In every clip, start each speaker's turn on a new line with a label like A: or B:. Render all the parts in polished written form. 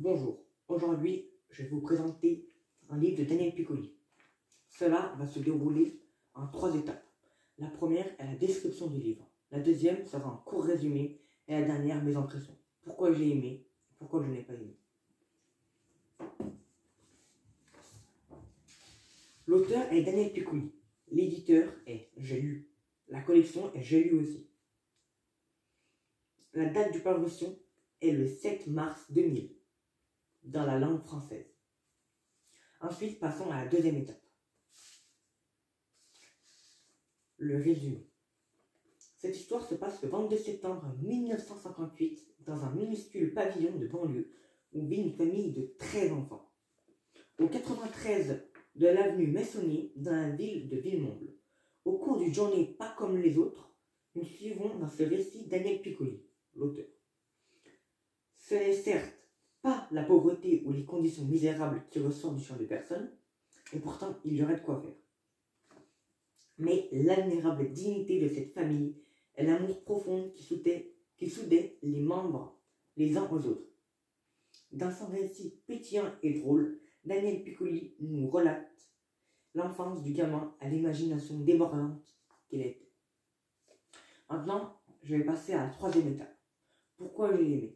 A: Bonjour, aujourd'hui je vais vous présenter un livre de Daniel Piccoli. Cela va se dérouler en 3 étapes. La première est la description du livre, la deuxième sera un court résumé et la dernière mes impressions. Pourquoi j'ai aimé, pourquoi je n'ai pas aimé. L'auteur est Daniel Piccoli, l'éditeur est J'ai lu, la collection est J'ai lu aussi. La date du parution est le 7 mars 2000. Dans la langue française. Ensuite, passons à la deuxième étape. Le résumé. Cette histoire se passe le 22 septembre 1958 dans un minuscule pavillon de banlieue où vit une famille de 13 enfants. Au 93 de l'avenue Meissonnier dans la ville de Villemomble. Au cours d'une journée pas comme les autres, nous suivons dans ce récit Daniel Piccoli, l'auteur. Ce n'est certes pas la pauvreté ou les conditions misérables qui ressortent du champ de personnes, et pourtant il y aurait de quoi faire. Mais l'admirable dignité de cette famille et l'amour profond qui soudait les membres les uns aux autres. Dans son récit pétillant et drôle, Daniel Piccoli nous relate l'enfance du gamin à l'imagination débordante qu'il était. Maintenant, je vais passer à la troisième étape. Pourquoi j'ai aimé?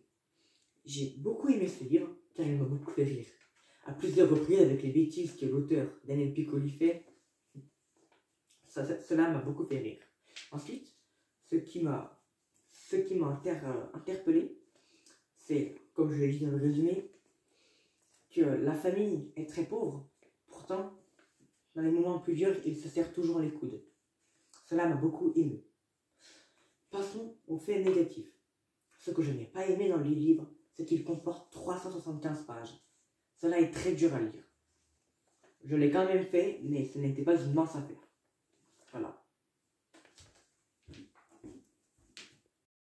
A: J'ai beaucoup aimé ce livre car il m'a beaucoup fait rire. À plusieurs reprises avec les bêtises que l'auteur Daniel Piccoli fait, cela m'a beaucoup fait rire. Ensuite, ce qui m'a interpellé, c'est, comme je l'ai dit dans le résumé, que la famille est très pauvre. Pourtant, dans les moments plus durs, il se serre toujours les coudes. Cela m'a beaucoup ému. Passons aux faits négatifs. Ce que je n'ai pas aimé dans le livre, c'est qu'il comporte 375 pages. Cela est très dur à lire. Je l'ai quand même fait, mais ce n'était pas une mince affaire.